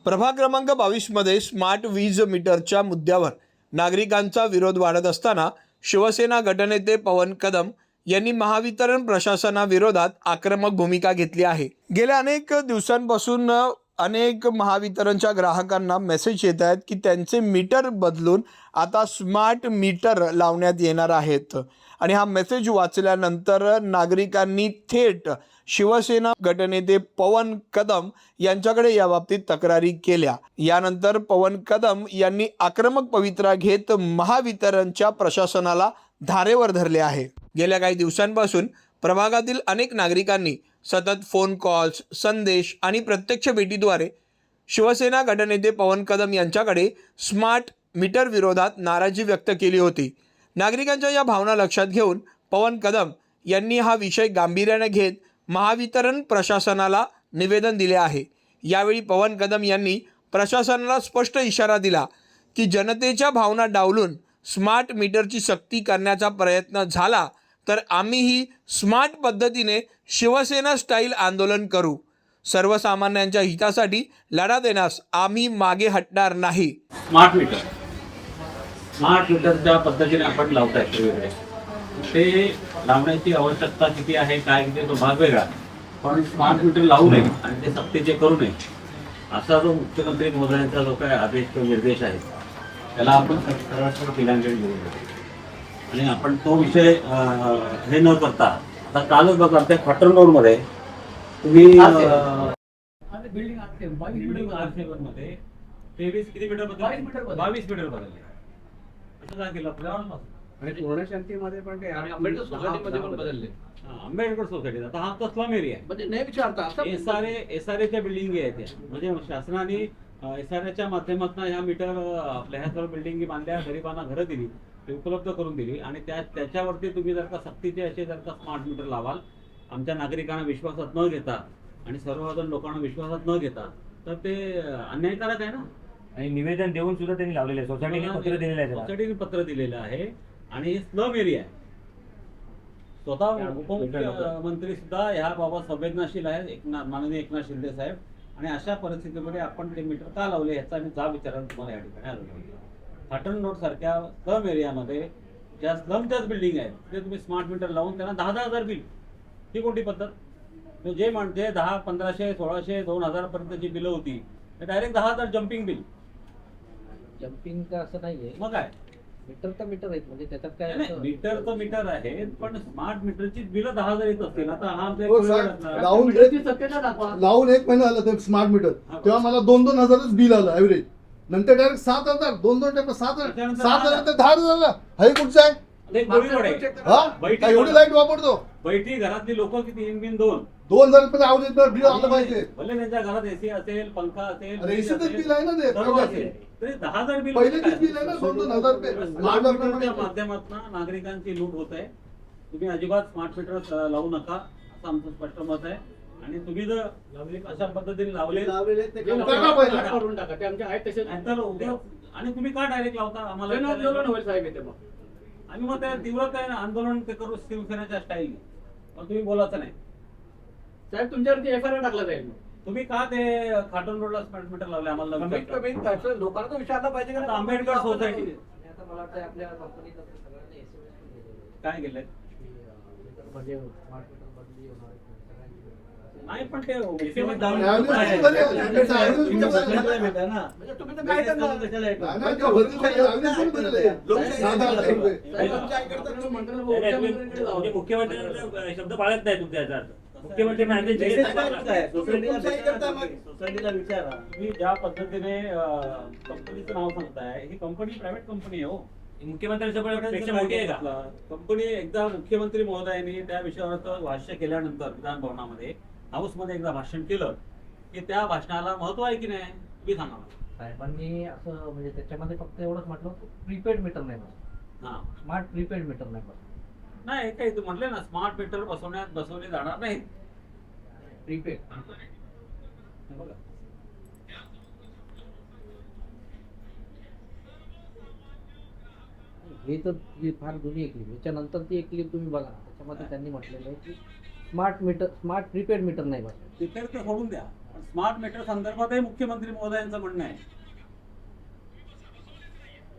प्रभाग क्रमांक 22 मध्ये स्मार्ट वीज मीटरच्या मुद्द्यावर नागरिकांचा विरोध वाढत असताना शिवसेना गटनेते पवन कदम यांनी महावितरण प्रशासनाविरोधात आक्रमक भूमिका घेतली आहे। गेल्या अनेक दिवसांपासून अनेक महावितरणच्या ग्राहकांना मेसेज येत आहेत की त्यांचे मीटर बदलून आता स्मार्ट मीटर लावण्यात येणार आहेत आणि हा मेसेज वाचल्यानंतर नागरिकांनी थेट शिवसेना गटनेते पवन कदम यांच्याकडे याबाबतीत तक्रारी केल्या। यानंतर पवन कदम यांनी आक्रमक पवित्रा घेत महावितरणच्या प्रशासनाला धारेवर धरले आहे। गेल्या काही दिवसांपासून प्रभागातील अनेक नागरिकांनी सतत फोन कॉल्स, संदेश आणि प्रत्यक्ष भेटीद्वारे शिवसेना गटनेते पवन कदम यांच्याकडे स्मार्ट मीटर विरोधात नाराजी व्यक्त केली होती। नागरिकांच्या या भावना लक्षात घेऊन पवन कदम यांनी हा विषय गांभीर्याने घेत महावितरण प्रशासनाला निवेदन दिले आहे। यावेळी पवन कदम यांनी प्रशासनाला स्पष्ट इशारा दिला की जनतेच्या भावना डावलून स्मार्ट मीटरची सक्ती करण्याचा प्रयत्न झाला तर आम्हीही स्मार्ट पद्धतीने शिवसेना स्टाईल आंदोलन करू। सर्वसामान्यांच्या हितासाठी लढा देण्यास आम्ही मागे हटणार नाही। स्मार्ट मीटरच्या पद्धतीने आपण लावताय वेगवेगळे ते लावण्याची आवश्यकता किती आहे काय किती तो भाग वेगळा, पण स्मार्ट मीटर लावू नये आणि ते सक्तीचे करू नये असा जो मुख्यमंत्री महोदयांचा जो काय आदेश किंवा निर्देश आहे त्याला आपण सरळ केल्याने घेऊ आणि आपण तो विषय हे न करता आता कालच बघा त्या फॅक्टरी रोडमध्ये तुम्ही बिल्डिंग मध्ये 23 किती मीटर बदलले 22 मीटर बदलले असं काय केलं आणि पूर्ण शांतीमध्ये पण ते आंबेडकर सोसायटीमध्ये पण बदलले. आंबेडकर सोसायटी आता हा तर स्लम एरिया आहे म्हणजे नाही विचारता एसआरएच्या बिल्डिंग आहेत त्या म्हणजे शासनाने एसआरएच्या माध्यमातून ह्या मीटर आपल्या ह्या सर्व बिल्डिंगी बांधल्या, गरिबांना घरं दिली, उपलब्ध करून दिली आणि त्याच्यावरती तुम्ही जर का सक्तीचे असे जर का स्मार्ट मीटर लावाल आमच्या नागरिकांना विश्वासात न घेता आणि सर्वसाधारण लोकांना विश्वासात न घेता तर ते अन्यायकारक आहे ना। आणि निवेदन देऊन सुद्धा त्यांनी लावलेले आहे, सोसायटीने पत्र दिलेलं आहे, सोसायटीने पत्र दिलेलं आहे आणि हे स्लम एरिया आहे। स्वतः उपमुख्यमंत्री सुद्धा ह्याबाबत संवेदनशील आहेत, माननीय एकनाथ शिंदे साहेब, आणि अशा परिस्थितीमध्ये आपण ते मीटर का लावले याचा मी जाब विचारायला तुम्हाला या ठिकाणी आलो। फाटण रोड सारख्या स्लम एरियामध्ये ज्या स्लमच्याच बिल्डिंग आहेत ते तुम्ही स्मार्ट मीटर लावून त्यांना 10,000 बिल, ही कोणती पद्धत? जे म्हणते 10, 1500, 1600, 2000 पर्यंतची बिलं होती ते डायरेक्ट 10,000 जम्पिंग बिल। जम्पिंग का असं नाहीये, मग काय मीटर तर मीटर आहेत म्हणजे त्याच्यात काय मीटर तर मीटर आहे पण स्मार्ट मीटरची बिल 10,000 येत असतील। आता हा लावून 1 महिना झाला ते स्मार्ट मीटर, तेव्हा मला 2-2 हजारच बिल आलं ऍव्हरेज, नंतर डायरेक्ट 7,000, 2-2 7,000 ते 10,000 झालं। हे कुठचं आहे? एवढी लाईट वापरतो बैठी घरातली लोक किती 2,000 रुपये ऍव्हरेज बिल आलं पाहिजे। भले त्यांच्या घरात एसी असेल, पंखा असेल, एसीच बिल आहे ना ते, तरी 10,000 बिल पहिलेच बिल आहे ना 2,000 रुपये। माध्यमातून नागरिकांची लूट होत आहे। तुम्ही अजिबात स्मार्ट मीटर लावू नका असं आमचं स्पष्ट मत आहे आणि तुम्ही जर अशा पद्धतीने लावले करून टाका ते आमचे आहेत तसे आणि तुम्ही का डायरेक्ट लावता आम्हाला आम्ही मग त्या तीव्र आंदोलन ते करू शिवसेनेच्या स्टाईल, पण तुम्ही बोलायचं नाही साहेब। तुमच्यावरती एफआयआर टाकला जाईल। तुम्ही का ते खाटून रोडला स्मार्ट मीटर लावले आम्हाला लोकांना तो विचारला पाहिजे का? आंबेडकर सोसायटी आता मला वाटतं आपल्या कंपनीत सगळ्यांनी काय केलंय म्हणजे स्मार्ट मीटर बदली होणार नाही, पण ते म्हणजे तुम्ही तर काय मुख्यमंत्री शब्द पाळत नाही तुमच्या याचा अर्थ मुख्यमंत्री सोसायटीला विचारा तुम्ही ज्या पद्धतीने कंपनीचं नाव सांगताय, ही कंपनी प्रायव्हेट कंपनी आहे हो, मुख्यमंत्र्यांच्या मोठी आहे का कंपनी? एकदा मुख्यमंत्री महोदयांनी त्या विषयावर भाष्य केल्यानंतर विधान भवनामध्ये हाऊसमध्ये एकदा भाषण केलं की त्या भाषणाला महत्व आहे की नाही तुम्ही सांगा। साहेबांनी असं म्हणजे त्याच्यामध्ये फक्त एवढंच म्हटलं प्रीपेड मीटर नाही बस, हा स्मार्ट प्रीपेड मीटर नाही बस, नाही काही तू म्हटले ना स्मार्ट मीटर बसवले जाणार नाही, प्रीपेड। बघा हे तर फार जुनी एक क्लिप, याच्यानंतर ती एक क्लिप तुम्ही बघा, त्याच्यामध्ये त्यांनी म्हटलेलं आहे की smart meter, smart prepaid meter नाही बस, तिथे ते सोडून द्या, स्मार्ट मीटर संदर्भातही मुख्यमंत्री महोदयांचं म्हणणं आहे.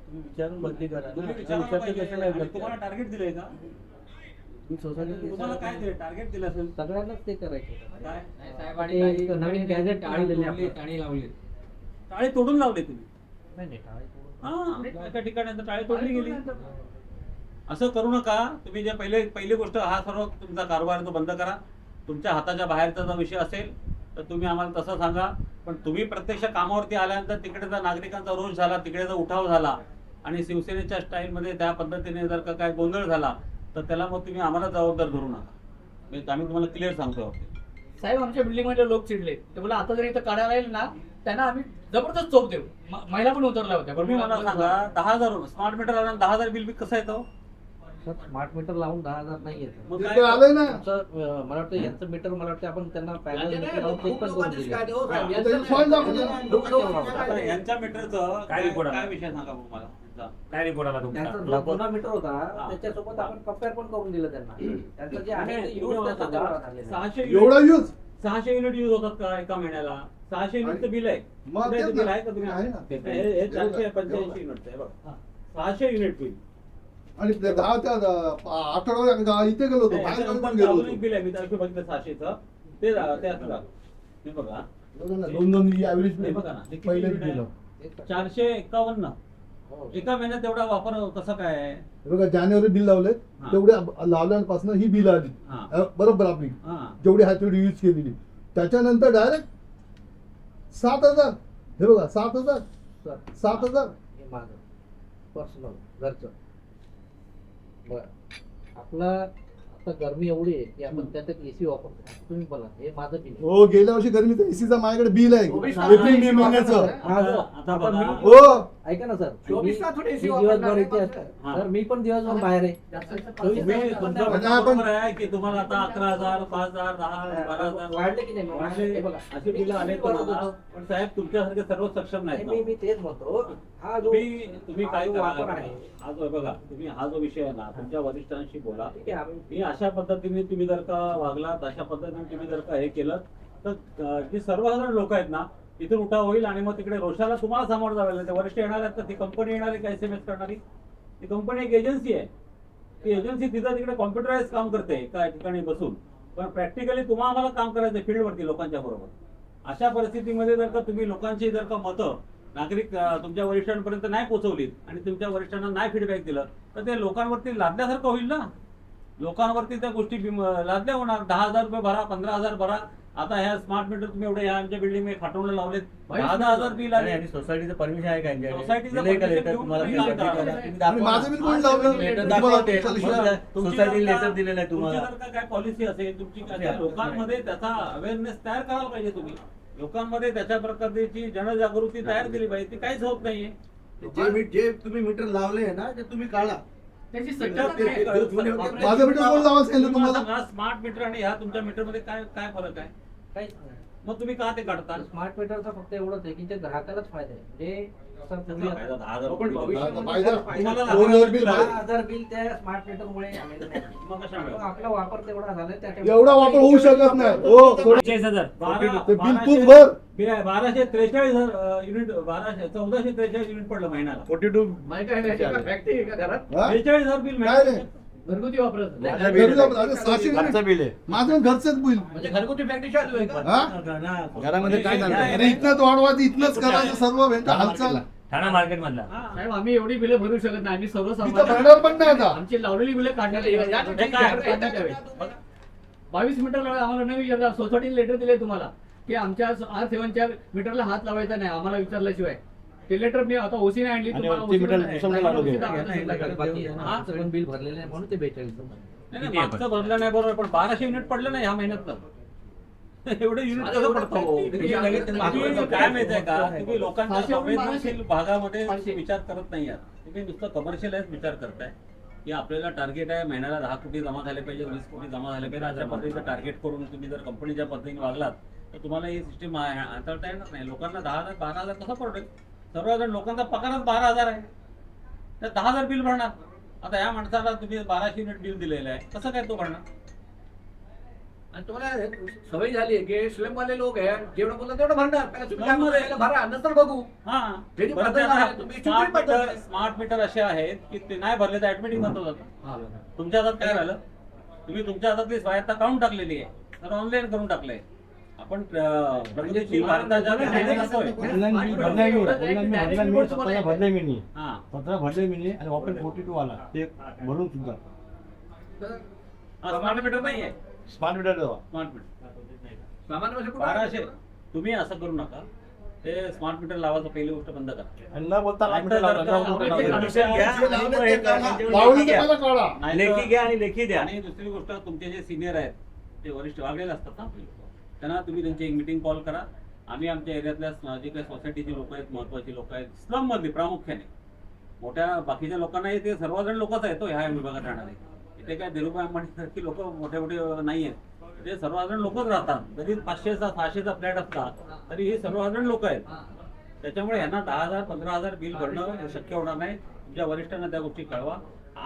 तुम्ही विचारून बदली करा ना. तुम्ही विचारते विचारायला कशाला पाहिजे. करताय? तुम्हाला टार्गेट दिलंय का? तुम्ही सोसायटीत तुम्हाला काय विचारा. दिलं? टार्गेट दिलं असेल सगळ्यांनाच ते करायचे. काय? ते एक नवीन गॅजेट टाळी दिली आपल्याला. टाळी लावली. टाळे तोडून लावले तुम्ही. नाही नाही टाळी तोडून. हा, एका ठिकाणी आता टाळे तोडली गेली. असं करू नका. तुम्ही जे पहिली गोष्ट, हा सर्व तुमचा कारभार तो बंद करा. तुमच्या हाताच्या बाहेरचा जर विषय असेल तर तुम्ही आम्हाला तसं सांगा. पण तुम्ही प्रत्यक्ष कामावरती आल्यानंतर तिकडे जर नागरिकांचा रोष झाला, तिकडे जर उठाव झाला आणि शिवसेनेच्या स्टाईलमध्ये त्या पद्धतीने जर का काय गोंधळ झाला तर त्याला मग तुम्ही आम्हाला जबाबदार धरू नका. म्हणजे आम्ही तुम्हाला क्लिअर सांगतो. साहेब आमच्या बिल्डिंग मध्ये लोक चिडले ते बोला आता जरी इथं काढायला येईल ना त्यांना आम्ही जबरदस्त चोप देऊ. महिला पण उतरल्या होत्या. तुम्ही मला सांगा, 10,000 स्मार्ट मीटर लावून 10,000 बिल कसं येतं? सर स्मार्ट मीटर लावून 10,000 नाही येत. मग ते काय? आलंय ना. मला वाटतं यांचं मीटर मला वाटतं आपण त्यांना पॅनल लावून चेक पण करून दिले. त्याची फॉल्ट दाखवतो. आता यांच्या मीटरचं काय report आला? काय विषय सांगा बघू मला यांचा. काय रिपोर्ट आला त्यांचा तुमचा? जो जुना मीटर होता हा. त्याच्यासोबत आपण कम्पेअर पण करून दिलं त्यांना. त्यांचं जे आहे ते तुम्ही use मला त्याचा सांगा, तेवढा झालेला आहे. 600 एवढा युनिट यूज 600 युनिट यूज होतात का एका महिन्याला? 600 युनिटचं बिल आहे. मग कुठे तेच बिल ना. आहे का तुम्ही? आहे ना. हे 485 युनिटचं आहे बघा. 600 युनिट बिल. आणि ते 10 त्या आठवड्यावर इथे गेलो होतो, बाहेर गावी पण गेलो होतो. बिल आहे. मी त्याविषयी बघितलं 600चं. ते असं दाखव. हे बघा. बघा ना, 2 ऍव्हरेज हे बघा ना, हे किती पहिलेच युनिट आहे? बिल. 451. हो. एका महिन्यात एवढा वापर कसं काय आहे? हे बघा जानेवारी बिल लावले, हा. तेवढे लावल्यापासून ही बिल आली हा. बरोबर आपली हा. जेवढी आहे तेवढी यूज केलेली. त्याच्यानंतर डायरेक्ट 7,000. हे बघा 7,000 सर 7,000. हे माझं पर्सनल घरचं. बरं आपलं आता गरमी एवढी आहे की आपण त्यात एसी वापरतो. तुम्ही बोला हे माझं बिल आहे. हो, गेल्या वर्षी गरमीचं एसीचा माझ्याकडे बिल आहे एप्रिल मे महिन्याचं. माझं. आता आता बघा. मी- हो, ऐका ना सर, चोवीस तास थोडी मी AC दिवसभर वापरणार इथे आहे. असतो. हा. सर मी पण दिवसभर बाहेर आहे. तुम्ही तुमचं म्हणजे म्हणणं आपण- बरोबर आहे की तुम्हाला आता 11,000, 5,000, 10,000, 12,000 वाढले की नाही? वाढले. हे बघा. असे बिल आले तुम्हाला. पण साहेब तुमच्यासारखे सर्व सक्षम नाहीत ना. मी तेच म्हणतो हा जो तुम्ही हा काय जो करा वापर आहे हा जो बघा, तुम्ही हा जो विषय आहे ना तुमच्या वरिष्ठांशी बोला. ठीक आहे आम्ही मी अशा पद्धतीने तुम्ही जर का वागलात, अशा पद्धतीने तुम्ही जर का हे केलं तर जी सर्वसाधारण लोक आहेत ना इथून उठाव होईल आणि मग तिकडे रोषाला तुम्हाला सामोरं जावं लागेल. ते वरिष्ठ येणार आहेत तर ती कंपनी येणार आहे का SMS करणारी? ती कंपनी एक एजन्सी आहे. ती एजन्सी तिथं तिकडे कॉम्प्युटराइज काम करते एका ठिकाणी बसून. पण प्रॅक्टिकली तुम्हाला आम्हाला काम करायचं फील्डवरती लोकांच्या बरोबर. अशा परिस्थितीमध्ये जर का तुम्ही लोकांची जर का मतं नागरिक तुमच्या वरिष्ठांपर्यंत नाही पोहोचवलीत आणि तुमच्या वरिष्ठांना नाही फीडबॅक दिलं तर ते लोकांवरती लादल्यासारखं होईल ना. लोकांवरती त्या गोष्टी लादल्या होणार. 10,000 रुपये भरा, 15,000 भरा. आता ह्या स्मार्ट मीटर तुम्ही एवढे ह्या आमच्या बिल्डिंग मध्ये खाटवून लावलेत. 10,000 बिल आले. आणि सोसायटीचं परमिशन आहे का यांच्याकडे? सोसायटीचं दिलंय का permission लेटर घेऊन तुम्हाला? तुम्ही बिल लावता. करा. तुम्ही आणि दाखवा. माझं बिल कोण लावलं? लेटर तुम्हाला दाखवते. तुमच्या- सोसायटी लेटर दिलेलं आहे तुमची तुम्हाला. जर का काय पॉलिसी असेल तुमची काय लोकांमध्ये त्याचा अवेअरनेस तयार करायला पाहिजे तुम्ही. लोकांमध्ये त्याच्या प्रकारची जनजागृती तयार केली पाहिजे. ती काहीच होत नाहीये. जे तुम्ही मीटर लावले ना ते तुम्ही काढा. त्याची मीटर सगळं माझं मीटर कोण लावायला सांगितलं तुम्हाला? स्मार्ट मीटर आणि ह्या तुमच्या मीटर मध्ये काय काय फरक आहे? काहीच नाही. मग तुम्ही का ते काढता? स्मार्ट मीटरचा फक्त एवढंच आहे की ते ग्राहकालाच फायदा आहे. म्हणजे असं पूर्वी फायदा 10,000 पण भविष्यात आता पाहिजे. तुम्हाला 2,000 बिल भरा. 10,000 बिल त्या स्मार्ट मीटरमुळे आलेलं नाही. मग कशामुळे? पण आपला वापर तेवढा झालाय त्या एवढा वापर होऊ शकत नाही. हो, थोडं- 45,000. ते बिल तूच भर. 1243 युनिट 1443 युनिट पडलं महिन्याला. 42 फॅक्टरी आहे का घरात हा? 43,000 बिल काय नाही. घरगुती वापरत घरचं घरी बिल जाऊन अरे 600 घरचं युनिट. बिल आहे. माझं घरचंच बिल. म्हणजे घरगुती फॅक्टरी चालू आहे का? हा? घरामध्ये काय नाही, चाललंय? अरे इथनंच वाढवायचं, इथनंच करायचं सर्व वेंट हालचाल. ठाणा मार्केट मधला. साहेब आम्ही एवढी बिले भरू शकत नाही. आम्ही इथं सर्वसामान्य भरणार पण नाही आता. आमची लावलेली बिले काढण्यात यावी. हे काय? काढण्यात यावी. 22 मीटर आम्हाला नाही विचारलं. सोसायटीने लेटर दिले तुम्हाला की आमच्या R7च्या मीटरला हात लावायचा नाही आम्हाला विचारल्याशिवाय. ते लेटर मी आता ओसीने आणली आणि तुम्हाला वरती OC मीटर नाही. दुसऱ्याला लावलं OC गेलं. दाखवलं संध्याकाळी. बाकी आहे ना, आमचं पण बिल भरलेलं आहे म्हणून ते 42 नाही, मागचं भरलं नाही बरोबर पण 1200 युनिट पडलं नाही ह्या महिन्यातलं. एवढे युनिट कसं पडतं हो? तुम्ही काय माहितीये का तुम्ही लोकांच्या संवेदनशील भागामध्ये विचार करत नाही आहात. तुम्ही नुसतं कमर्शियलाइज विचार करताय की आपल्याला टार्गेट आहे महिन्याला 10 कोटी जमा झाले पाहिजे, 20 कोटी जमा झाले पाहिजे. अशा पद्धतीचं टार्गेट करून तुम्ही जर कंपनीच्या पद्धतीने वागलात तर तुम्हाला ही सिस्टीम हाताळता येणार नाही. लोकांना 10,000 12,000 कसं पडेल? सर्वजण लोकांचा पगारच 12,000 आहे. तर 10,000 बिल भरणार. आता या माणसाला तुम्ही 1200 युनिट बिल दिलेलं आहे कसं काय तो भरणार? आणि तुम्हाला सवय झाली आहे की स्लमवाले लोक आहे जेवढं बोलतात तेवढं भरणार त्याला तुम्ही काय म्हणता, याला भरा नंतर बघू. हा त्याची बरं, पद्धत आता आहे, तुम्ही चुकीची पद्धत आहे. स्मार्ट मीटर असे आहेत की ते नाही भरले तर ऍडमिटिंग बंद होतात. हा. तुमच्या हातात काय झालं, तुम्ही तुमच्या हातातली स्वायत्ता काढून टाकलेली आहे तर ऑनलाईन करून टाकलंय. आपण प्रगतीशील भारताच्या दिशेने जातोय. ऑनलाईन भरलाय मी, ऑनलाईन मी स्वतः भरले मी नाही. हा स्वतः भरले मी नाही आणि ऑपरेट 42 आला ते भरून सुद्धा स्मार्ट मीटर नाही आहे. स्मार्ट मीटर स्मार्ट मीटर सामान्य भाषेत कुठं 1200. तुम्ही असं करू नका, ते स्मार्ट मीटर लावायचं पहिली गोष्ट बंद करा. आणि न बोलता लांब मीटर लावला, न बोलता लांब मीटर. जे लावले ते काढा. लावलं तर मला काढा. नाहीतर- लेखी घ्या आणि लेखी द्या. आणि दुसरी गोष्ट, तुमचे जे सिनियर आहेत ते वरिष्ठ वागलेले असतात ना, त्यांना तुम्ही त्यांची एक मीटिंग कॉल करा. आम्ही आमच्या एरियातल्या जे काही सोसायटीची लोक आहेत, महत्वाची लोक आहेत, स्लम मधली प्रामुख्याने, मोठ्या बाकीच्या लोकांनाही ते सर्वजण लोकच आहेत ह्या विभागात राहणारे. इथे काय दिरुबाई अंबानीसारखी लोक मोठे मोठे नाही आहेत, ते सर्वसाधारण लोकच राहतात. जरी 500चा 600चा फ्लॅट असला तरी हे सर्वसाधारण लोक आहेत. त्याच्यामुळे यांना 10,000 15,000 बिल भरणं शक्य होणार नाही. तुमच्या वरिष्ठांना त्या गोष्टी कळवा.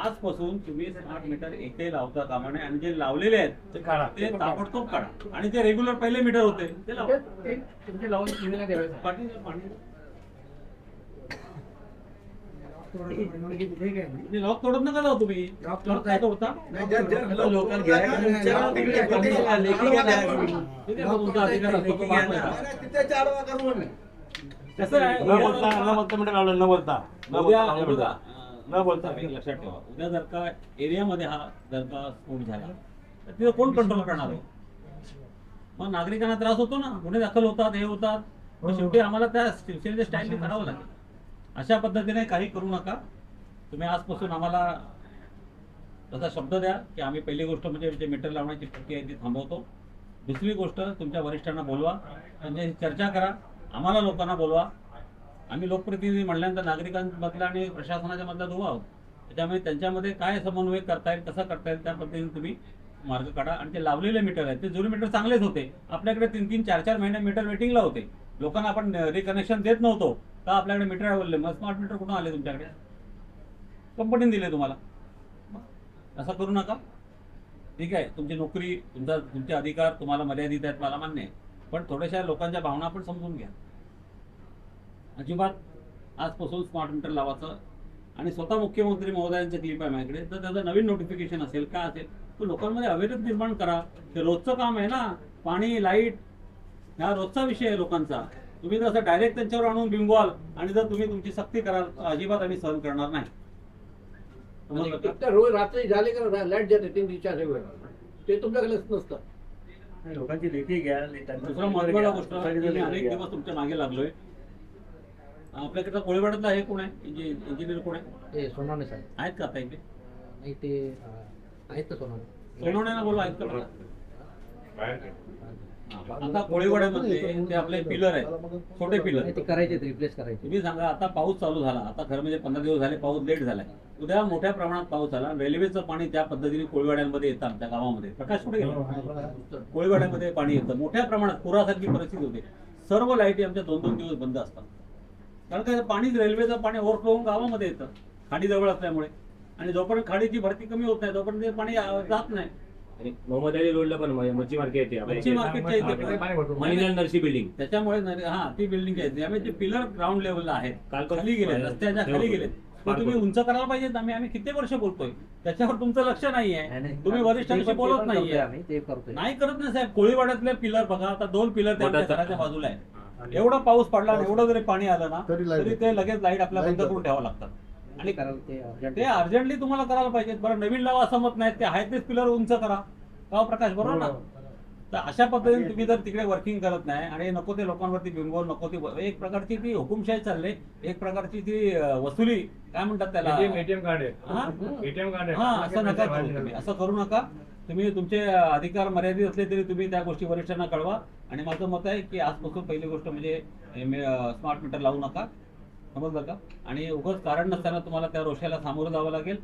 आजपासून तुम्ही स्मार्ट मीटर एकही लावता कामा नये आणि जे लावलेले आहेत ते काढा. ते ताबडतोब काढा. आणि जे रेग्युलर पहिले मीटर होते ते लावा. ते तुमचे लावून टीव्हीला द्यावे. पाणी लॉक तोडत नका जाऊ तुम्ही. लॉक काय तोडता? नाही, जर लोकल घ्या. लेखी घ्या द्या. ठीक आहे, तो तुमचा अधिकार असतो, तो मागतोय का? तिथे 4 वेळा करू आम्ही. कसं आहे, न बोलता मीटर लावलं, न बोलता उद्या न बोलता एक लक्षात ठेवा, उद्या जर का एरियामध्ये हा जर का स्फोट झाला तर तिथं कोण कंट्रोल करणार आहे? मग नागरिकांना त्रास होतो ना, गुन्हे दाखल होतात, हे होतात. मग शेवटी आम्हाला त्या शिवसेनेच्या स्टाईलने करावं लागेल. अशा पद्धतीने काही करू नका. तुम्ही आजपासून आम्हाला तसा शब्द द्या की आम्ही पहिली गोष्ट म्हणजे जे मीटर लावण्याची प्रक्रिया आहे ती थांबवतो. दुसरी गोष्ट, तुमच्या वरिष्ठांना बोलवा, त्यांच्याशी चर्चा करा, आम्हाला लोकांना बोलवा. आम्ही लोकप्रतिनिधी म्हणल्यानंतर नागरिकांमधला आणि प्रशासनाच्या मधला दुवा आहोत. त्याच्यामुळे त्यांच्यामध्ये काय समन्वय करता येईल, कसं करता येईल, त्या पद्धतीने तुम्ही मार्ग काढा. आणि ते लावलेले मीटर आहेत ते जुने मीटर चांगलेच होते. आपल्याकडे 3-3, 4-4 महिने मीटर वेटिंगला होते. लोकांना आपण रिकनेक्शन देत नव्हतो का आपल्याकडे मीटर अवेलेबल. मग स्मार्ट मीटर कुठून आले तुमच्याकडे? कंपनीने दिले तुम्हाला. असं करू नका. ठीक आहे, तुमची नोकरी, तुमचे अधिकार तुम्हाला मर्यादित आहेत, मला मान्य आहे. पण थोड्याशा लोकांच्या भावना पण समजून घ्या. अजिबात आजपासून स्मार्ट मीटर लावायचं. आणि स्वतः मुख्यमंत्री महोदयांचे क्लिप आहे माझ्याकडे, तर त्याचं नवीन नोटिफिकेशन असेल काय असेल तर लोकांमध्ये अवेअरनेस निर्माण करा. हे रोजचं काम आहे ना, पाणी लाईट हा रोजचा विषय आहे लोकांचा. तुम्ही जर असं डायरेक्ट त्यांच्यावर आणून बिंबवाल आणि जर तुम्ही तुमची सक्ती कराल तर अजिबात आम्ही सहन करणार नाही. समजलं का? एक तर रोज रात्री झाले का लाईट जाते 3-4 वेळ, ते तुमच्याकडे नसतं. लोकांची लेखी घ्या. दुसरा महत्वाचा गोष्ट, मी अनेक दिवस तुमच्या मागे लागलोय. आपल्याकडे कोळीवाड्यातला हे कोण आहे, इंजिनियर कोण आहे? ते सोनवणे साहेब आहेत का आता इथे? नाही, ते आहेत तर सोनवणे. सोनवण्याला बोलवा, आहेत का मला? आता कोळीवाड्यामध्ये ते आपले पिलर आहेत, छोटे पिलर. नाही, ते करायचे, रिप्लेस करायचे. तुम्ही सांगा, आता पाऊस चालू झाला, आता खरं म्हणजे 15 दिवस झाले पाऊस लेट झालाय. उद्या मोठ्या प्रमाणात पाऊस झाला, रेल्वेचं पाणी त्या पद्धतीने कोळीवाड्यांमध्ये येतं. आमच्या गावामध्ये प्रकाश कुठे गेला? कोळीवाड्यामध्ये पाणी येतं मोठ्या प्रमाणात, पुरासारखी परिस्थिती होते. सर्व लाईटी आमच्या 2-2 दिवस बंद असतात. कारण काय, पाणी रेल्वेचं पाणी ओव्हरफ्लो होऊन गावामध्ये येतं खाडी जवळ असल्यामुळे. आणि जोपर्यंत खाडीची भरती कमी होत नाही तोपर्यंत ते पाणी जात नाही. मोहम्मद अली रोडला पण मच्छी मार्केट येते, मच्छी मार्केटच्या इथे मनीलाल नर्सी बिल्डिंग. त्याच्यामुळे ती बिल्डिंग आहे, त्यामुळे ते पिलर ग्राउंड लेवलला आहेत, खाली गेले, रस्त्याच्या खाली गेले. ते तुम्ही उंच करायला पाहिजेत. आम्ही किती वर्ष बोलतोय, त्याच्यावर तुमचं लक्ष नाहीये. तुम्ही वरिष्ठांशी बोलत नाहीये. आम्ही ते करतोय. नाही करत नाही साहेब. कोळीवाड्यातले पिलर बघा, आता 2 पिलर त्यांच्या घराच्या बाजूला आहे. एवढा पाऊस पडला आणि एवढं जरी पाणी आलं ना तरी ते लगेच लाईट आपल्या बंद करून ठेवावं लागतात. आणि ते अर्जंटली तुम्हाला करायला पाहिजे. बरं, नवीन लावा असं मत नाही, ते आहे तेच पिलर उंच करा. गाव प्रकाश, बरोबर ना? तर अशा पद्धतीने तुम्ही जर तिकडे वर्किंग करत नाही आणि नको ते लोकांवरती बिंबवून, नको ती एक प्रकारची ती हुकुमशाही चालले, एक प्रकारची ती वसुली, काय म्हणतात त्याला, एटीएम कार्ड आहे. एटीएम कार्ड हा, असं नका करू तुम्ही. असं करू नका. तुम्ही तुमचे अधिकार मर्यादित असले तरी तुम्ही त्या गोष्टी वरिष्ठांना कळवा. आणि माझं मत आहे की आजपासून पहिली गोष्ट म्हणजे स्मार्ट मीटर लावू नका. समजलं का? आणि उगाच कारण नसताना तुम्हाला त्या रोषाला सामोरं जावं लागेल.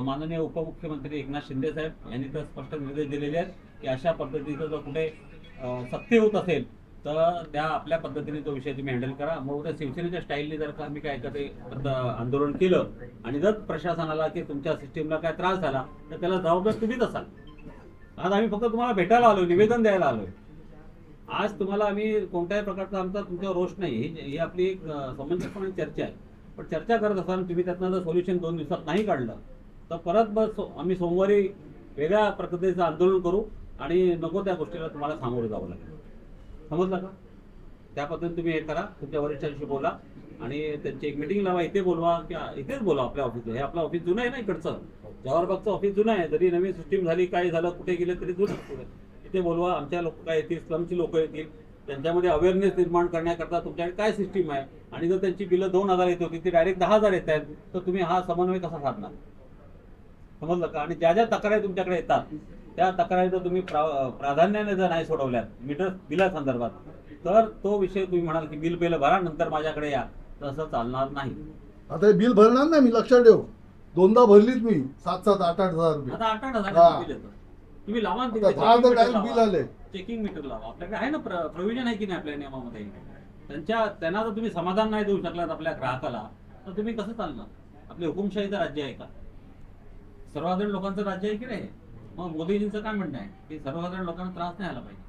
माननीय उपमुख्यमंत्री एकनाथ शिंदे साहेब यांनी तर स्पष्ट निर्देश दिलेले आहेत की अशा पद्धतीचं जर कुठे सक्ती होत असेल तर त्या आपल्या पद्धतीने तो विषय तुम्ही हँडल करा. मग त्या शिवसेनेच्या स्टाईलने जर का आम्ही काय आंदोलन केलं आणि जर प्रशासनाला की तुमच्या सिस्टीमला काय त्रास झाला तर त्याला जबाबदार तुम्हीच असाल. आज आम्ही फक्त तुम्हाला भेटायला आलो, निवेदन द्यायला आलोय. आज तुम्हाला आम्ही कोणत्याही प्रकारचा आमचा तुमच्यावर रोष नाही. ही आपली एक समंजसपणे चर्चा आहे. पण चर्चा करत असताना तुम्ही त्यातनं जर सोल्युशन 2 दिवसात नाही काढलं तर परत बस आम्ही सोमवारी वेगळ्या पद्धतीचं आंदोलन करू आणि नको त्या गोष्टीला तुम्हाला सामोरं जावं लागेल. समजलं का? त्या पद्धतीने तुम्ही हे करा, तुमच्या वरिष्ठांशी बोला आणि त्यांची एक मिटिंग लावा. इथे बोलवा किंवा इथेच बोला आपल्या ऑफिसला. हे आपलं ऑफिस जुनं आहे ना इकडचं, जवाहरबागचं ऑफिस जुनं आहे. जरी नवीन सिस्टीम झाली, काय झालं, कुठे गेलं तरी जुनं. इथे बोलवा, आमच्या लोक काय येतील, स्लमची लोक येतील, त्यांच्यामध्ये अवेअरनेस निर्माण करण्याकरता तुमच्याकडे काय सिस्टीम आहे. आणि जर त्यांची बिलं 2,000 येत होती ती डायरेक्ट 10,000 येत आहेत, तर तुम्ही हा समन्वय कसा साधणार? समजलं का? आणि ज्या ज्या तक्रारी तुमच्याकडे येतात त्या तक्रारी जर तुम्ही प्राधान्याने जर नाही सोडवल्यात मीटर बिलासंदर्भात, तर तो विषय तुम्ही म्हणाल की बिल पहिलं भरा नंतर माझ्याकडे या, तसं चालणार नाही. आता हे बिल भरणार नाही मी, लक्षात ठेव. 2दा भरलीच मी, 7-7, 8-8 हजार रुपये. आता 8,000 हा. बिल येतं. तुम्ही लावा ना आता 10,000 direct बिल आले. चेकिंग मीटर लावा. आपल्याकडे आहे ना प्रोव्हिजन आहे की नाही आपल्या नियमामध्ये. त्यांना जर तुम्ही समाधान नाही देऊ शकलात आपल्या ग्राहकाला, तर तुम्ही कसं चालणार? आपले हुकुमशाहीचं राज्य आहे का? सर्वसाधारण लोकांचं राज्य आहे की नाही? मग मोदीजींचं काय म्हणणं आहे की सर्वसाधारण लोकांना त्रास नाही आला पाहिजे.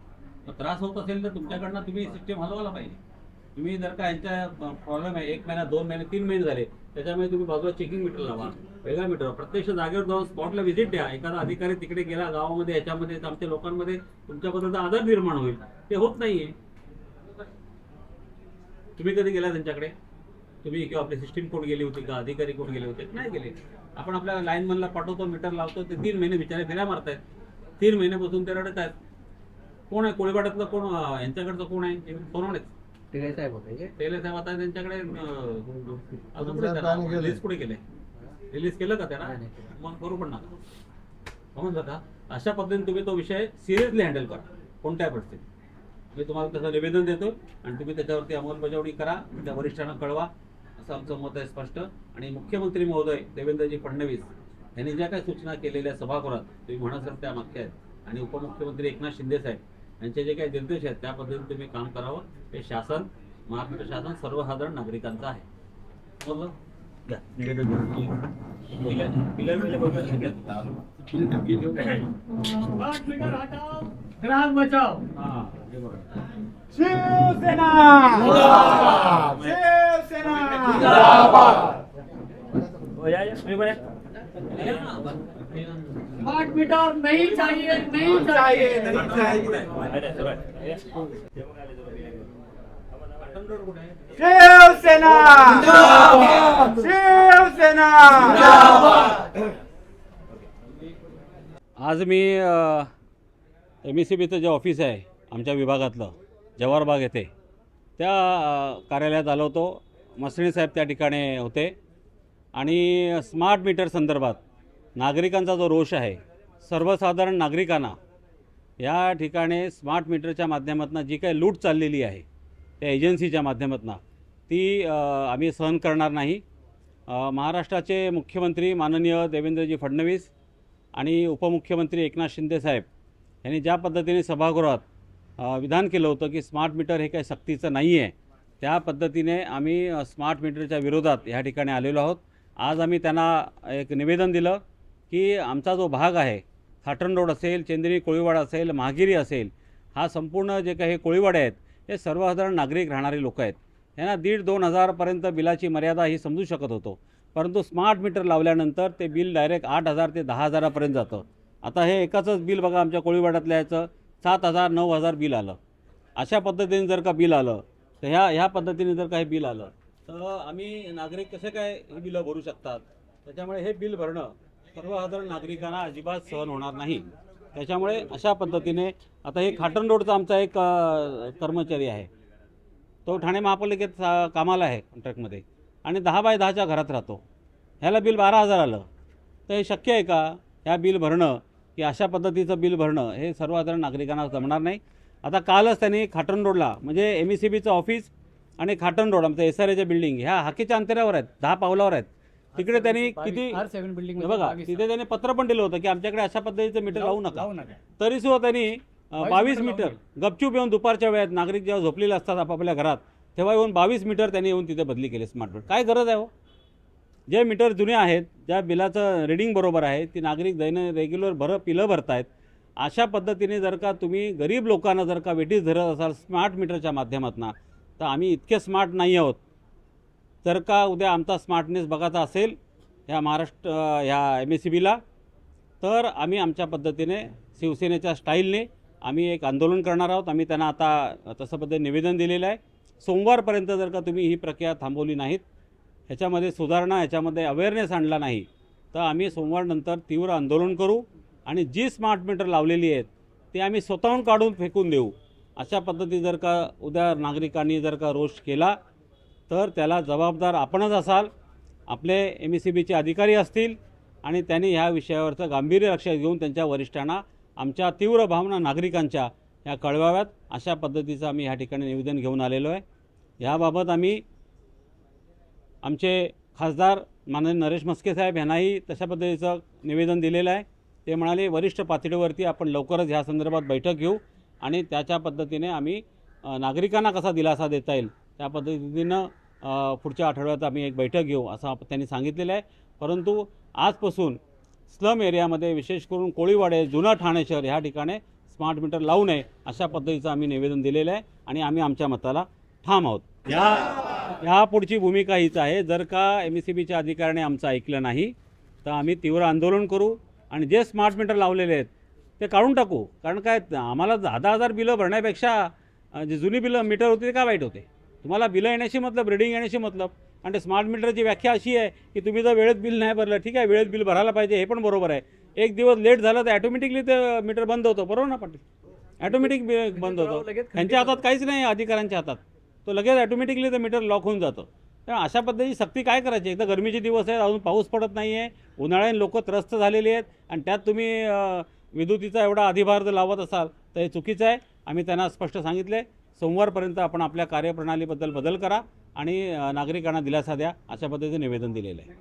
मग त्रास होत असेल तर तुमच्याकडनं तुम्ही सिस्टीम हलवायला पाहिजे. तुम्ही जर का यांच्या प्रॉब्लेम आहे 1 महिना 2 महिने 3 महिने झाले, त्याच्यामुळे तुम्ही बाजूला चेकिंग मीटर लावा, वेगळा मीटर, प्रत्यक्ष जागेवर जाऊन स्पॉटला व्हिजिट द्या. एखादा अधिकारी तिकडे गेला गावामध्ये, याच्यामध्ये आमच्या लोकांमध्ये तुमच्याबद्दलचा आदर निर्माण होईल. ते होत नाहीये. तुम्ही कधी गेला त्यांच्याकडे? तुम्ही किंवा आपली सिस्टीम कोण गेली होती का? अधिकारी कोण गेले होते? नाही गेले. आपण आपल्या लाईनमनला पाठवतो, मीटर लावतो, ते 3 महिने बिचारे फेऱ्या मारतायत. 3 महिन्यापासून ते रडत आहेत. कोण आहे कोळीवाड्यातलं? कोण यांच्याकडचं कोण आहे? सोनवणे टिळे साहेब होते. टेले साहेब आता त्यांच्याकडे अजून रिलीज कुठे केले? रिलीज केलं का त्यांना? नाही. मग करू पण नका. समजलं का? अशा पद्धतीने तुम्ही तो विषय सिरियसली हँडल करा कोणत्या परिस्थितीत. मी तुम्हाला त्याचं निवेदन देतो आणि तुम्ही त्याच्यावरती अंमलबजावणी करा, त्या वरिष्ठांना कळवा, असं आमचं मत आहे स्पष्ट. आणि मुख्यमंत्री महोदय देवेंद्रजी फडणवीस यांनी ज्या काही सूचना केलेल्या सभागृहात तुम्ही म्हणत असाल त्या मागच्या आहेत, आणि उपमुख्यमंत्री एकनाथ शिंदे साहेब यांचे जे काही निर्देश आहेत त्या पद्धतीने तुम्ही काम करावं. हे शासन, महाराष्ट्र शासन सर्वसाधारण नागरिकांचं आहे. बोललं घ्या निवेदन घ्या. स्मार्ट मीटर हटाओ, ग्राहक बचाओ. हां, हे बघा. शिवसेना हो जाए तुम्ही बरे. स्मार्ट मीटर नहीं चाहिए, नहीं चाहिए. अरे, सुरू आहे. शिवसेना शिवसेना. आज मी MECBचं जे ऑफिस आहे आमच्या विभागातलं जवाहरबाग येथे, त्या कार्यालयात आलो होतो. मसणे साहेब त्या ठिकाणी होते आणि स्मार्ट मीटर संदर्भात नागरिकांचा जो रोष आहे, सर्वसाधारण नागरिकांना या ठिकाणी स्मार्ट मीटरच्या माध्यमातून जी काही लूट चाललेली आहे त्या एजन्सीच्या माध्यमातून, ती आम्ही सहन करणार नाही. महाराष्ट्राचे मुख्यमंत्री माननीय देवेंद्रजी फडणवीस आणि उपमुख्यमंत्री एकनाथ शिंदे साहेब यांनी ज्या पद्धतीने सभागृहात विधान केलं होतं की स्मार्ट मीटर हे काही सक्तीचं नाही आहे, त्या पद्धतीने आम्ही स्मार्ट मीटरच्या विरोधात ह्या ठिकाणी आलेलो आहोत. आज आम्ही त्यांना एक निवेदन दिलं की आमचा जो भाग आहे, खाटण रोड असेल, चेंदरी कोळीवाडा असेल, महागिरी असेल, हा संपूर्ण जे काही हे कोळीवाडे आहेत हे सर्वसाधारण नागरिक राहणारे लोक आहेत. यांना 1,500-2 हजारपर्यंत बिलाची मर्यादा ही समजू शकत होतो, परंतु स्मार्ट मीटर लावल्यानंतर ते बिल डायरेक्ट 8,000 ते 10,000पर्यंत जातं. आता हे एकाचंच बिल बघा, आमच्या कोळीवाड्यातल्या याचं 7,000-9,000 बिल आलं. अशा पद्धतीने जर का बिल आलं तर ह्या पद्धतीने जर का हे बिल आलं तर आम्ही नागरिक कसे काय हे बिलं भरू शकतात? त्याच्यामुळे हे बिल भरणं सर्वसाधारण नागरिकांना अजिबात सहन होणार नाही. त्याच्यामुळे अशा पद्धतीने आता हे खाटण रोडचा आमचा एक कर्मचारी आहे, तो ठाणे महापालिकेत कामाला आहे कॉन्ट्रॅक्टमध्ये आणि 10 बाय 10च्या घरात राहतो. ह्याला बिल 12,000 आलं, तर हे शक्य आहे का ह्या बिल भरणं? की अशा पद्धतीचं बिल भरणं हे सर्वसाधारण नागरिकांना जमणार नाही. आता कालच त्यांनी खाटण रोडला, म्हणजे MECBचं ऑफिस आणि खाटण रोड आमचं SRAच्या बिल्डिंग ह्या हाकेच्या अंतरावर आहेत, 10 पावलावर आहेत. तिकडे त्यांनी किती R7 बिल्डिंग बघा, तिथे त्यांनी पत्र पण दिलं होतं की आमच्याकडे अशा पद्धतीचं मीटर लावू नका. तरीसुद्धा त्यांनी 22 मीटर गपचूप येऊन दुपारच्या वेळात नागरिक जेव्हा झोपलेले असतात आपापल्या घरात, तेव्हा येऊन 22 मीटर त्यांनी येऊन तिथे बदली केले स्मार्ट मीटर. काय गरज आहे हो? जे मीटर जुने आहेत, ज्या बिलाचं रिडिंग बरोबर आहे, ती नागरिक रेग्युलर पिलं भरतायत अशा पद्धतीने जर का तुम्ही गरीब लोकांना जर का वेठीस धरत असाल स्मार्ट मीटरच्या माध्यमातून, तर आम्ही इतके स्मार्ट नाही आहोत. जर का उद्या आमचा स्मार्टनेस बघायचा असेल ह्या महाराष्ट्र ह्या MSEBला, तर आम्ही आमच्या पद्धतीने शिवसेनेच्या स्टाईलने आम्ही एक आंदोलन करणार आहोत. आम्ही त्यांना आता तसं पद्धतीने निवेदन दिलेलं आहे. सोमवारपर्यंत जर का तुम्ही ही प्रक्रिया थांबवली नाहीत, ह्याच्यामध्ये सुधारणा, ह्याच्यामध्ये अवेअरनेस आणला नाही, तर आम्ही सोमवारनंतर तीव्र आंदोलन करू आणि जी स्मार्ट मीटर लावलेली आहेत ते आम्ही स्वतःहून काढून फेकून देऊ. अशा पद्धती जर का उद्या नागरिकांनी जर का रोष केला, तर त्याला जबाबदार आपणच असाल, आपले MSEBचे अधिकारी असतील आणि त्यांनी ह्या विषयावरचं गांभीर्य लक्षात घेऊन त्यांच्या वरिष्ठांना आमच्या तीव्र भावना नागरिकांच्या ह्या कळवाव्यात. अशा पद्धतीचं आम्ही ह्या ठिकाणी निवेदन घेऊन आलेलो आहे. ह्याबाबत आम्ही आमचे खासदार माननीय नरेश म्हस्के साहेब यांनाही तशा पद्धतीचं निवेदन दिलेलं आहे. ते म्हणाले वरिष्ठ पातळीवरती आपण लवकरच ह्या संदर्भात बैठक घेऊ आणि त्याच्या पद्धतीने आम्ही नागरिकांना कसा दिलासा देता येईल त्या पद्धतीनं पुढच्या आठवड्यात आम्ही एक बैठक घेऊ असं त्यांनी सांगितलेलं आहे. परंतु आजपासून स्लम एरियामध्ये विशेष करून कोळीवाडे, जुना ठाणे शहर ह्या ठिकाणी स्मार्ट मीटर लावू नये अशा पद्धतीचं आम्ही निवेदन दिलेलं आहे आणि आम्ही आमच्या मताला ठाम आहोत. ह्या पुढची भूमिका हीच आहे. जर का MSEBच्या अधिकाऱ्याने आमचं ऐकलं नाही, तर आम्ही तीव्र आंदोलन करू आणि जे स्मार्ट मीटर लावलेले आहेत ते काढून टाकू. कारण काय, आम्हाला 10,000 बिलं भरण्यापेक्षा जे जुनी बिलं मीटर होते ते का वाईट होते. तुम्हाला बिलं येण्याशी मतलब, रिडिंग येण्याशी मतलब. आणि ते स्मार्ट मीटरची व्याख्या अशी आहे की तुम्ही जर वेळेत बिल नाही भरलं, ठीक आहे, वेळेत बिल भरायला पाहिजे, हे पण बरोबर आहे. एक दिवस लेट झालं तर ॲटोमॅटिकली ते मीटर बंद होतं, बरोबर ना पाटील? ॲटोमॅटिक बंद होतं. त्यांच्या हातात काहीच नाही, अधिकाऱ्यांच्या हातात. तो लगेच ॲटोमॅटिकली ते मीटर लॉक होऊन जातं. तर अशा पद्धतीची सक्ती काय करायची? एकदा गरमीचे दिवस आहेत, अजून पाऊस पडत नाही आहे, उन्हाळ्याने लोक त्रस्त झालेली आहेत आणि त्यात तुम्ही विद्युतीचा एवढा अधिभार जर लावत असाल तर हे चुकीचं आहे. आम्ही त्यांना स्पष्ट सांगितले, सोमवारपर्यंत आपण आपल्या कार्यप्रणालीबद्दल बदल करा आणि नागरिकांना दिलासा द्या अशा पद्धतीचं निवेदन दिलेलं आहे.